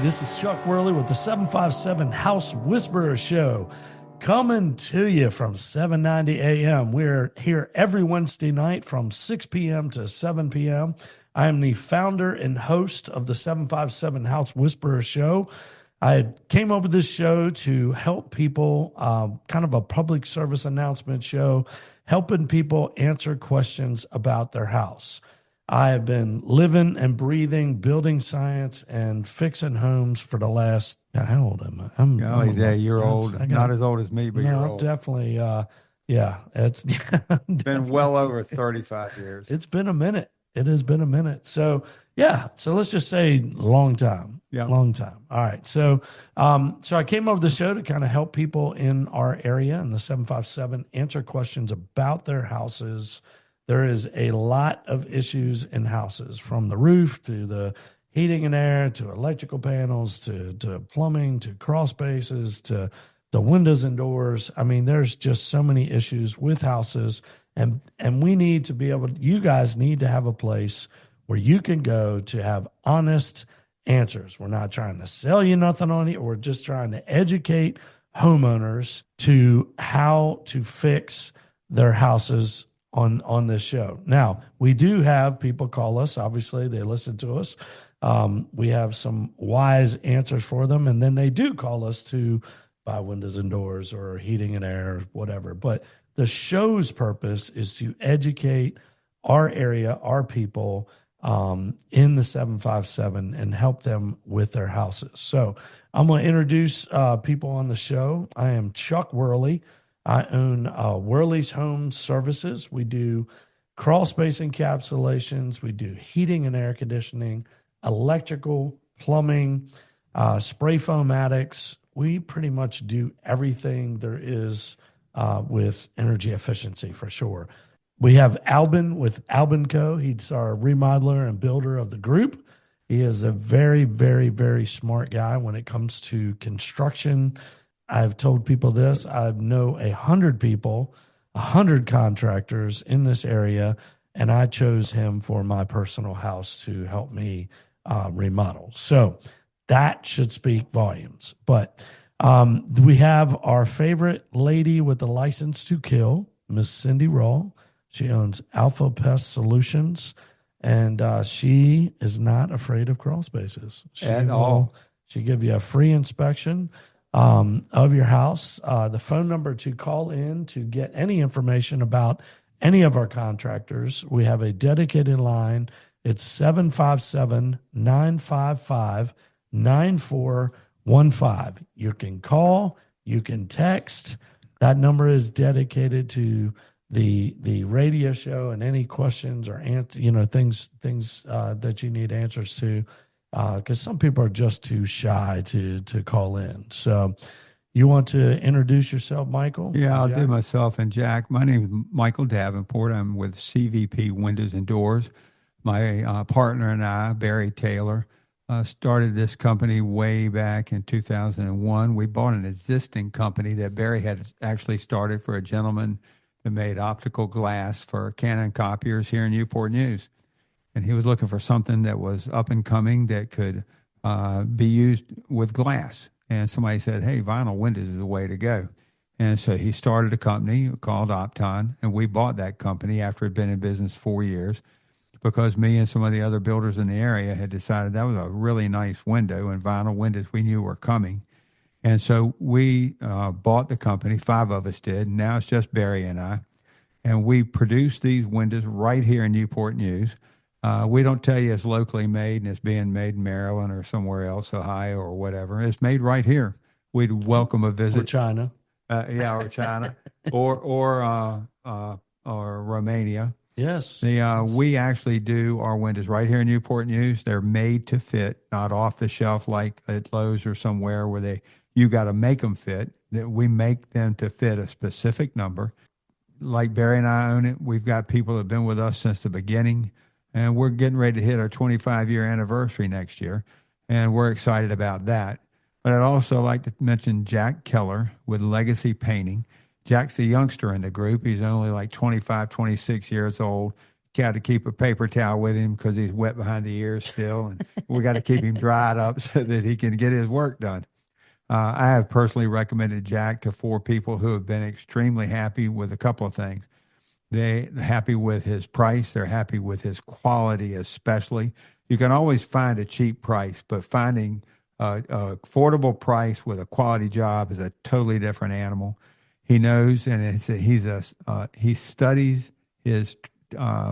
This is Chuck Worley with the 757 House Whisperer Show, coming to you from 7:90 a.m. We're here every Wednesday night from 6 p.m. to 7 p.m. I am the founder and host of the 757 House Whisperer Show. I came up with this show to help people, kind of a public service announcement show, helping people answer questions about their house. I have been living and breathing building science and fixing homes for the last, God, how old am I? You're old. Not as old as me, but you're old. Definitely, it's been well over 35 years. It's been a minute. It has been a minute. So let's just say long time. Yeah. Long time. All right. So I came up with the show to kind of help people in our area in the 757 answer questions about their houses. There is a lot of issues in houses, from the roof to the heating and air to electrical panels to plumbing to crawl spaces to the windows and doors. I mean, there's just so many issues with houses, and we need to be able to, you guys need to have a place where you can go to have honest answers. We're not trying to sell you nothing on it. We're just trying to educate homeowners to how to fix their houses on this show. Now, we do have people call us. Obviously, they listen to us. We have some wise answers for them, and then they do call us to buy windows and doors or heating and air or whatever. But the show's purpose is to educate our area, our people in the 757 and help them with their houses. So I'm going to introduce people on the show. I am Chuck Worley. I own Worley's Home Services. We do crawl space encapsulations. We do heating and air conditioning, electrical, plumbing, spray foam attics. We pretty much do everything there is with energy efficiency, for sure. We have Albin with Albinco. He's our remodeler and builder of the group. He is a very, very, very smart guy when it comes to construction. I've told people this. I know 100 people, 100 contractors in this area, and I chose him for my personal house to help me remodel. So that should speak volumes. But we have our favorite lady with the license to kill, Miss Cindy Rawl. She owns Alpha Pest Solutions, and she is not afraid of crawl spaces. At all. She'll give you a free inspection of your house. The phone number to call in to get any information about any of our contractors, we have a dedicated line. It's 757-955-9415. You can call, you can text. That number is dedicated to the radio show and any questions or things that you need answers to. Because some people are just too shy to call in. So you want to introduce yourself, Michael? Yeah, I'll do myself and Jack. My name is Michael Davenport. I'm with CVP Windows and Doors. My partner and I, Barry Taylor, started this company way back in 2001. We bought an existing company that Barry had actually started for a gentleman that made optical glass for Canon copiers here in Newport News. And he was looking for something that was up and coming that could be used with glass. And somebody said, hey, vinyl windows is the way to go. And so he started a company called Opton, and we bought that company after it had been in business 4 years because me and some of the other builders in the area had decided that was a really nice window, and vinyl windows we knew were coming. And so we bought the company, 5 of us did. Now it's just Barry and I. And we produce these windows right here in Newport News. We don't tell you it's locally made and it's being made in Maryland or somewhere else, Ohio or whatever. It's made right here. We'd welcome a visit. Or China. Or China. or Romania. Yes. We actually do our windows right here in Newport News. They're made to fit, not off the shelf like at Lowe's or somewhere where you got to make them fit. That we make them to fit a specific number. Like Barry and I own it. We've got people that have been with us since the beginning. And we're getting ready to hit our 25-year anniversary next year, and we're excited about that. But I'd also like to mention Jack Keller with Legacy Painting. Jack's a youngster in the group. He's only like 25, 26 years old. got to keep a paper towel with him because he's wet behind the ears still, and we got to keep him dried up so that he can get his work done. I have personally recommended Jack to 4 people who have been extremely happy with a couple of things. They're happy with his price. They're happy with his quality, especially. You can always find a cheap price, but finding an affordable price with a quality job is a totally different animal. He knows, and he studies his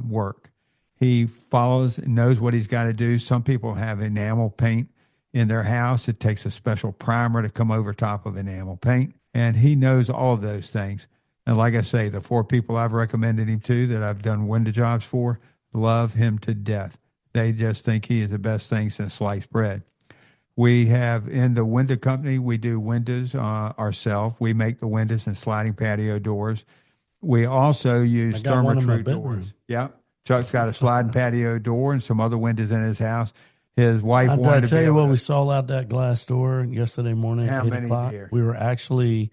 work. He follows and knows what he's got to do. Some people have enamel paint in their house. It takes a special primer to come over top of enamel paint, and he knows all of those things. And like I say, the 4 people I've recommended him to that I've done window jobs for love him to death. They just think he is the best thing since sliced bread. We have in the window company, we do windows ourselves. We make the windows and sliding patio doors. We also use thermal-true doors. Yep. Chuck's got a sliding patio door and some other windows in his house. His wife wanted to tell you what, we saw out that glass door yesterday morning at 8 o'clock. We were actually,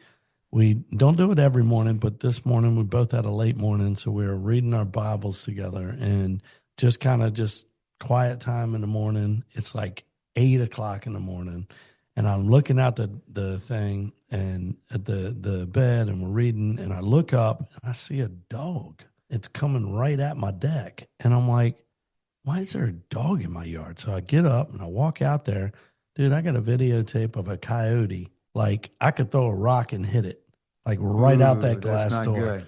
we don't do it every morning, but this morning we both had a late morning, so we were reading our Bibles together and just kind of just quiet time in the morning. It's like 8 o'clock in the morning, and I'm looking out the thing and at the bed, and we're reading, and I look up and I see a dog. It's coming right at my deck, and I'm like, why is there a dog in my yard? So I get up and I walk out there. Dude, I got a videotape of a coyote. Like, I could throw a rock and hit it, like right out that glass door. Good.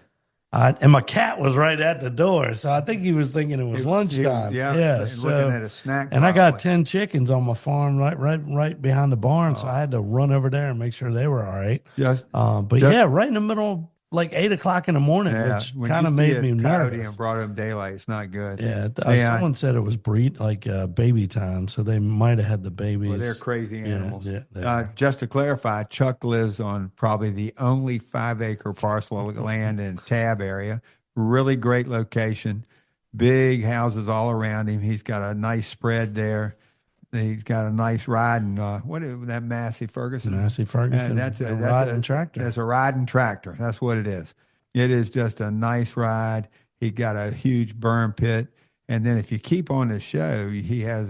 And my cat was right at the door, so I think he was thinking it was lunchtime. Yeah, so, looking at a snack. And I got 10 chickens on my farm right behind the barn, so I had to run over there and make sure they were all right. Right in the middle, like 8 o'clock in the morning, which kind of made me nervous. And brought him daylight. It's not good. Yeah, someone said it was baby time, so they might have had the babies. Well, they're crazy animals. Yeah, just to clarify, Chuck lives on probably the only 5-acre parcel of land in Tab area. Really great location. Big houses all around him. He's got a nice spread there. He's got a nice riding, what is that, Massey Ferguson? Massey Ferguson. And that's a riding tractor. That's a riding tractor. That's what it is. It is just a nice ride. He got a huge burn pit. And then if you keep on the show, he has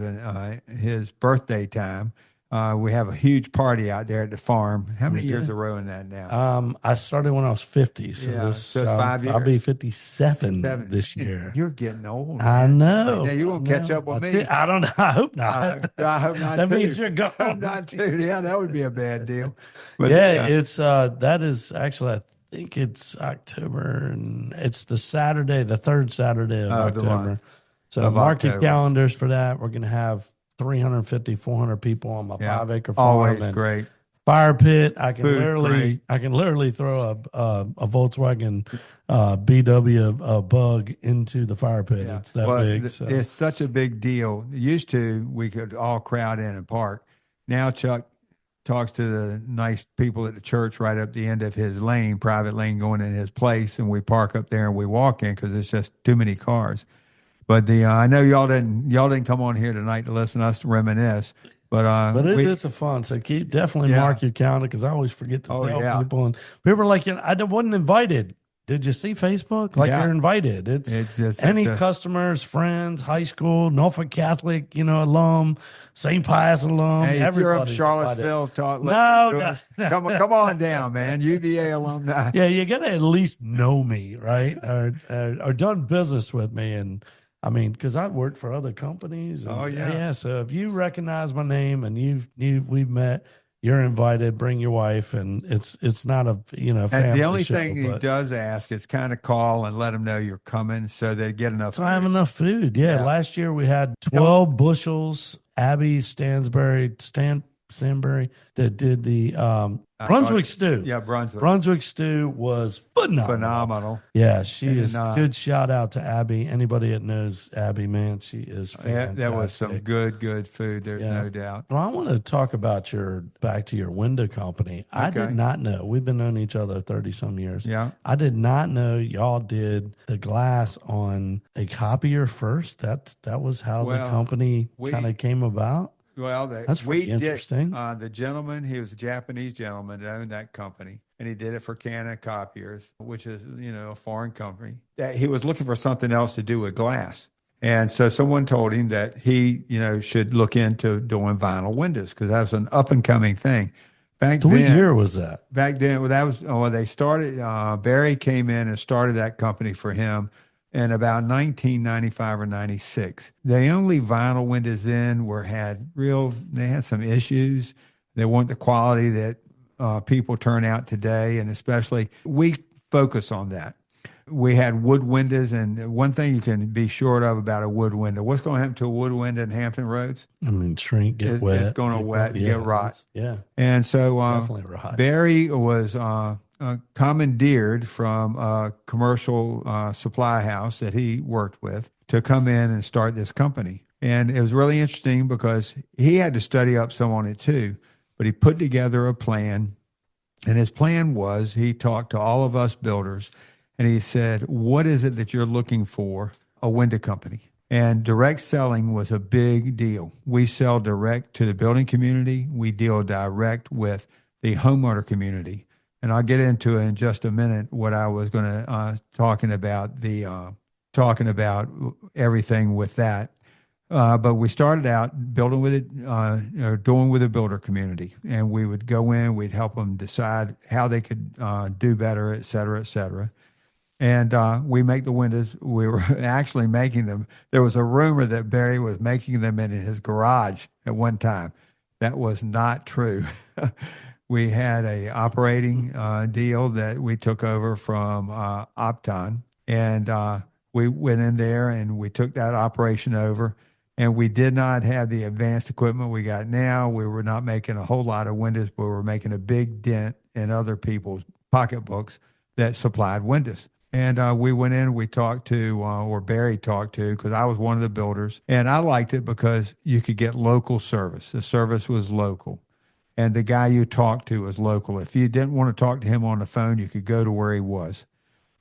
his birthday time. We have a huge party out there at the farm. How many years are rowing that now? I started when I was 50. So so 5 years. I'll be 57 this year. You're getting old. Man. I know. Now you're going to catch up with me. I don't know. I hope not. I hope not. That means you're gone. Not too. Yeah, that would be a bad deal. But it's that is actually, I think it's October, and it's the third Saturday of October. So mark your calendars for that. We're going to have 350, 400 people on my 5-acre farm. Always great. Fire pit. I can literally throw a Volkswagen BW Bug into the fire pit. Yeah. It's that big. So. It's such a big deal. Used to, we could all crowd in and park. Now Chuck talks to the nice people at the church right up the end of his private lane going in his place, and we park up there and we walk in because it's just too many cars. But I know y'all didn't come on here tonight to listen to us reminisce. But it is a fun. So definitely mark your calendar, because I always forget to tell people. And people are like, I wasn't invited. Did you see Facebook? You're invited. It's just any customers, friends, high school, Norfolk Catholic, alum, St. Pius alum. Hey, if you're up Charlottesville, come on down, man. UVA alumni. Yeah, you got to at least know me, right? or done business with me. And I mean, because I've worked for other companies. And, so if you recognize my name and we've met, you're invited. Bring your wife, and it's not a family. And the only thing he does ask is kind of call and let them know you're coming, so they get enough. So I have enough food. Yeah. Last year we had 12 bushels. Abby Stanbury that did the Brunswick stew. Yeah, Brunswick. Brunswick stew was phenomenal. Yeah, she is. Good shout out to Abby. Anybody that knows Abby, man, she is fantastic. That was some good food. There's no doubt. Well, I want to talk about back to your window company. Okay. I did not know. We've been knowing each other 30-some years. Yeah. I did not know y'all did the glass on a copier first. That was how the company kind of came about. Well, That's we pretty interesting. did. The gentleman, he was a Japanese gentleman that owned that company, and he did it for Canon Copiers, which is a foreign company. That he was looking for something else to do with glass, and so someone told him that he should look into doing vinyl windows because that was an up and coming thing. Back So then, what year was that? Back then, well, that was they started. Barry came in and started that company for him in about 1995 or 96. The only vinyl windows then they had some issues. They weren't the quality that people turn out today, and especially we focus on that. We had wood windows, and one thing you can be sure of about a wood window, what's going to happen to a wood window in Hampton Roads? I mean, shrink, get wet. It's going to wet, get rot. Yeah. And so Definitely rot. Barry was commandeered from a commercial supply house that he worked with to come in and start this company. And it was really interesting because he had to study up some on it too, but he put together a plan. And his plan was he talked to all of us builders and he said, what is it that you're looking for? A window company. And direct selling was a big deal. We sell direct to the building community. We deal direct with the homeowner community. And I'll get into it in just a minute what I was going to talking about everything with that. But we started out building with it, or doing with the builder community. And we would go in, we'd help them decide how they could do better, et cetera, et cetera. And we make the windows. We were actually making them. There was a rumor that Barry was making them in his garage at one time. That was not true. We had a operating deal that we took over from Opton, and we went in there and we took that operation over. And we did not have the advanced equipment we got now. We were not making a whole lot of windows, but we were making a big dent in other people's pocketbooks that supplied windows. And we went in, we talked to, or Barry talked to, because I was one of the builders. And I liked it because you could get local service. The service was local. And the guy you talked to was local. If you didn't want to talk to him on the phone, you could go to where he was.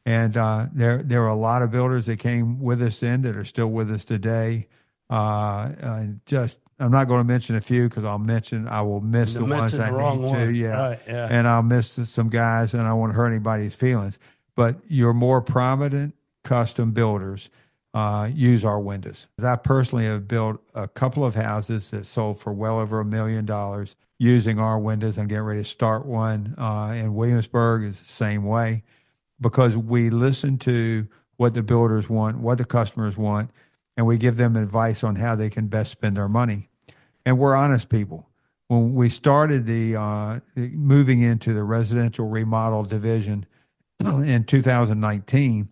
And there were a lot of builders that came with us then that are still with us today. I'm not going to mention a few because I will miss the ones I need to. Yeah. Right, yeah. And I'll miss some guys and I won't hurt anybody's feelings. But your more prominent custom builders use our windows. I personally have built a couple of houses that sold for well over $1 million using our windows. I'm getting ready to start one in Williamsburg. Is the same way because we listen to what the builders want, what the customers want, and we give them advice on how they can best spend their money. And we're honest people. When we started the moving into the residential remodel division in 2019,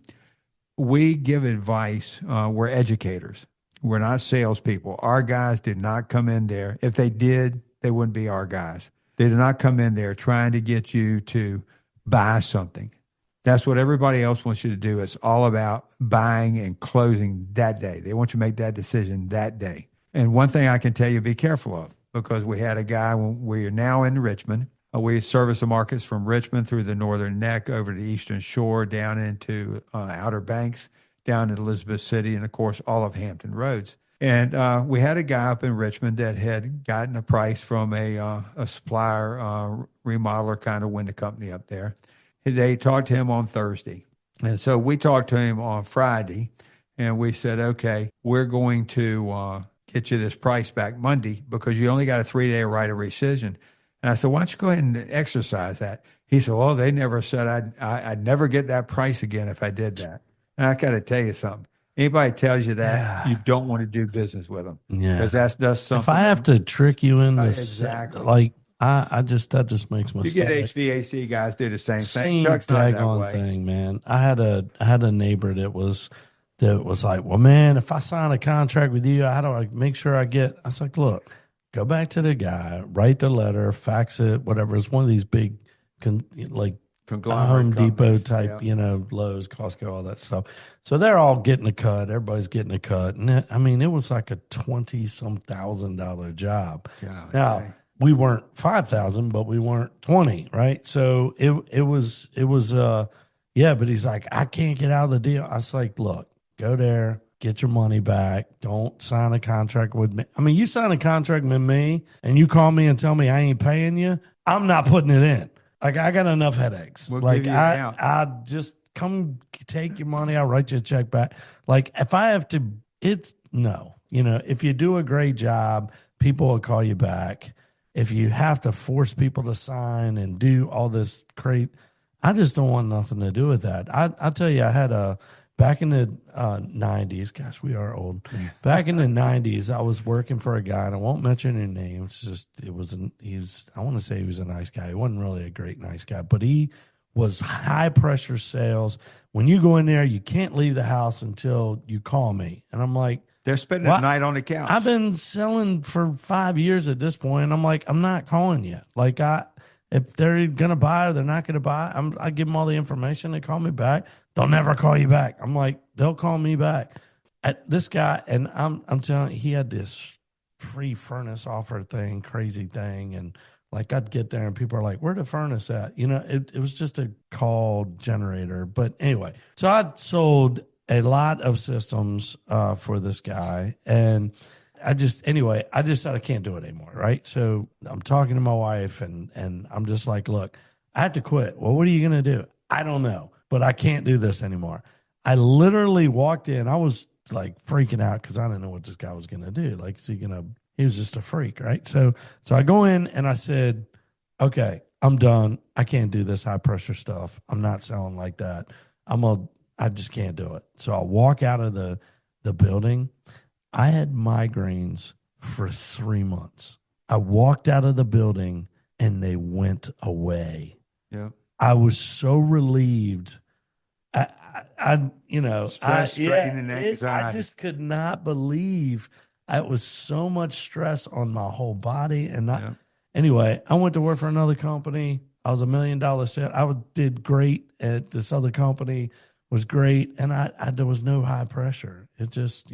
we give advice. We're educators. We're not salespeople. Our guys did not come in there. If they did, they wouldn't be our guys. They did not come in there trying to get you to buy something. That's what everybody else wants you to do. It's all about buying and closing that day. They want you to make that decision that day. And one thing I can tell you, be careful of, because we had a guy, we're now in Richmond. We service the markets from Richmond through the Northern Neck over to the Eastern Shore, down into Outer Banks, down to Elizabeth City, and, of course, all of Hampton Roads. And we had a guy up in Richmond that had gotten a price from a supplier, remodeler kind of window company up there. They talked to him on Thursday. And so we talked to him on Friday, and we said, okay, we're going to get you this price back Monday because you only got a 3-day right of rescission. And I said, why don't you go ahead and exercise that? He said, well, they never said I'd never get that price again if I did that. And I got to tell you something. Anybody tells you that, you don't want to do business with them. Yeah. Because that's something. If I have to trick you in this, exactly. Like, that just makes my You stomach. get HVAC guys do the same thing. Same Chuck's not that way. thing, man. I had a neighbor that was like, well, man, if I sign a contract with you, how do I make sure I get? I was like, look, go back to the guy, write the letter, fax it, whatever. It's one of these big, Home Depot type, Lowe's, Costco, all that stuff. So they're all getting a cut. Everybody's getting a cut. And it was like a $20-some thousand job. God, now, okay. We weren't 5,000, but we weren't 20, right? So it was but he's like, I can't get out of the deal. I was like, look, go there, get your money back. Don't sign a contract with me. I mean, you sign a contract with me and you call me and tell me I ain't paying you, I'm not putting it in. Like, I got enough headaches. We'll like give you an out. I just come take your money. I'll write you a check back. Like, if I have to, it's no, if you do a great job, people will call you back. If you have to force people to sign and do all this crazy, I just don't want nothing to do with that. I tell you, I had back in the 90s, gosh, we are old. Back in the 90s, I was working for a guy, and I won't mention his name. It's just, I want to say he was a nice guy. He wasn't really a great nice guy, but he was high pressure sales. When you go in there, you can't leave the house until you call me. And I'm like, they're spending the night on the couch. I've been selling for 5 years at this point, and I'm like, I'm not calling you. Like, if they're going to buy or they're not going to buy, I give them all the information. They call me back. They'll never call you back. I'm like, they'll call me back. At this guy, and I'm telling you, he had this free furnace offer thing, crazy thing. And like, I'd get there and people are like, where the furnace at? It was just a call generator. But anyway, so I sold a lot of systems for this guy. And I just said I can't do it anymore, right? So I'm talking to my wife, and I'm just like, look, I have to quit. Well, what are you going to do? I don't know, but I can't do this anymore. I literally walked in. I was like freaking out because I didn't know what this guy was going to do. Like, he was just a freak, right? So I go in and I said, okay, I'm done. I can't do this high pressure stuff. I'm not selling like that. I just can't do it. So I walk out of the building. I had migraines for 3 months. I walked out of the building and they went away. Yeah. I was so relieved. Stress, strain, and anxiety. I just could not believe it was so much stress on my whole body. Anyway, I went to work for another company. I was $1 million set. I did great at this other company, was great. And there was no high pressure. It just,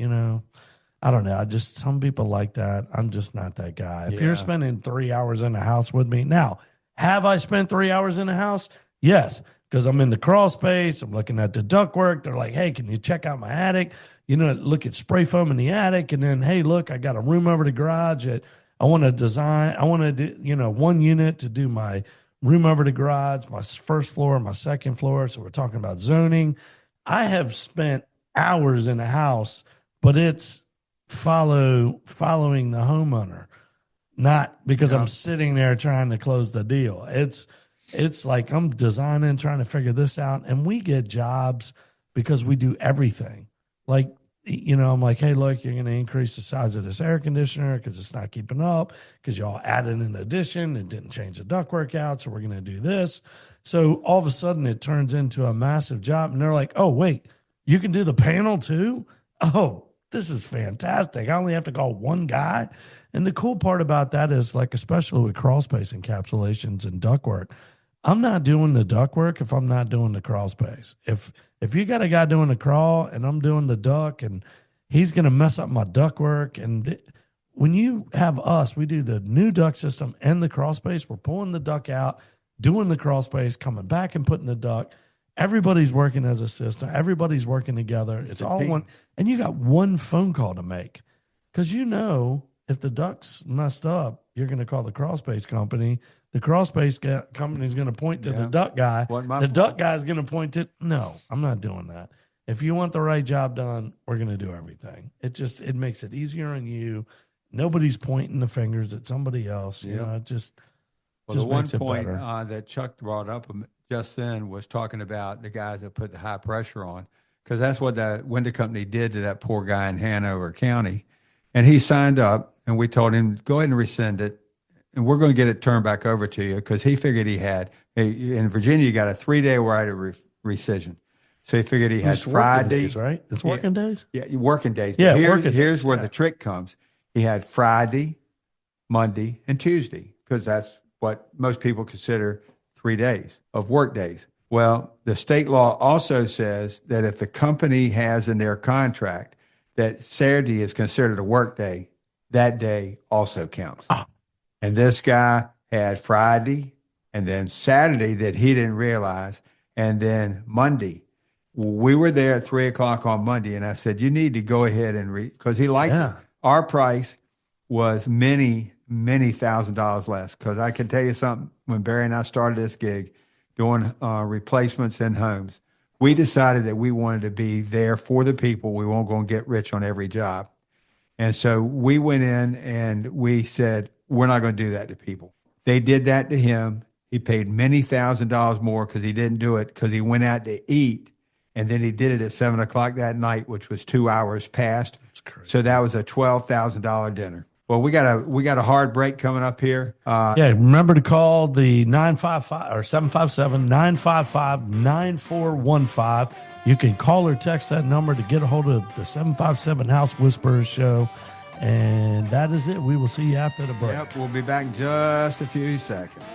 I don't know. Some people like that. I'm just not that guy. If you're spending 3 hours in the house with me now, have I spent 3 hours in the house? Yes, because I'm in the crawl space. I'm looking at the ductwork. They're like, hey, can you check out my attic? Look at spray foam in the attic. And then, hey, look, I got a room over the garage that I want to design. I want to do, one unit to do my room over the garage, my first floor, my second floor. So we're talking about zoning. I have spent hours in the house, but it's following the homeowner, not because I'm sitting there trying to close the deal. It's like I'm designing, trying to figure this out. And we get jobs because we do everything. Like, I'm like, hey, look, you're going to increase the size of this air conditioner because it's not keeping up because y'all added an addition and didn't change the ductwork out. So we're going to do this. So all of a sudden it turns into a massive job. And they're like, oh, wait, you can do the panel too? Oh, this is fantastic. I only have to call one guy. And the cool part about that is, like, especially with crawl space encapsulations and ductwork, I'm not doing the ductwork if I'm not doing the crawl space. If you got a guy doing the crawl and I'm doing the duct and he's going to mess up my ductwork. And when you have us, we do the new duct system and the crawl space. We're pulling the duct out, doing the crawl space, coming back and putting the duct. Everybody's working as a system. Everybody's working together. It's all one. And you got one phone call to make because if the duct's messed up, you're going to call the crawl space company. The crawl space company is going to point to the duct guy. The duct guy is going to point to, no, I'm not doing that. If you want the right job done, we're going to do everything. It makes it easier on you. Nobody's pointing the fingers at somebody else. It just the one makes it point better. that Chuck brought up just then was talking about the guys that put the high pressure on, because that's what that window company did to that poor guy in Hanover County. And he signed up, and we told him, go ahead and rescind it, and we're going to get it turned back over to you, because he figured he had, in Virginia, you got a 3-day right of rescission. So he figured he had Friday. Days, right? It's working days? Yeah, working days. Yeah, here's where the trick comes. He had Friday, Monday, and Tuesday, because that's what most people consider 3 days of work days. Well, the state law also says that if the company has in their contract that Saturday is considered a work day, that day also counts. Oh. And this guy had Friday and then Saturday that he didn't realize, and then Monday. We were there at 3:00 on Monday, and I said, you need to go ahead and because he liked it. Our price was many $1,000s less. Because I can tell you something, when Barry and I started this gig doing replacements in homes, we decided that we wanted to be there for the people. We weren't going to get rich on every job. And so we went in and we said, we're not going to do that to people. They did that to him. He paid many $1,000s more because he didn't do it because he went out to eat. And then he did it at 7:00 that night, which was 2 hours past. So that was a $12,000 dinner. Well, we got a hard break coming up here. Remember to call the 955 or 757-955-9415. You can call or text that number to get a hold of the 757 House Whisperers Show. And that is it. We will see you after the break. Yep, we'll be back in just a few seconds.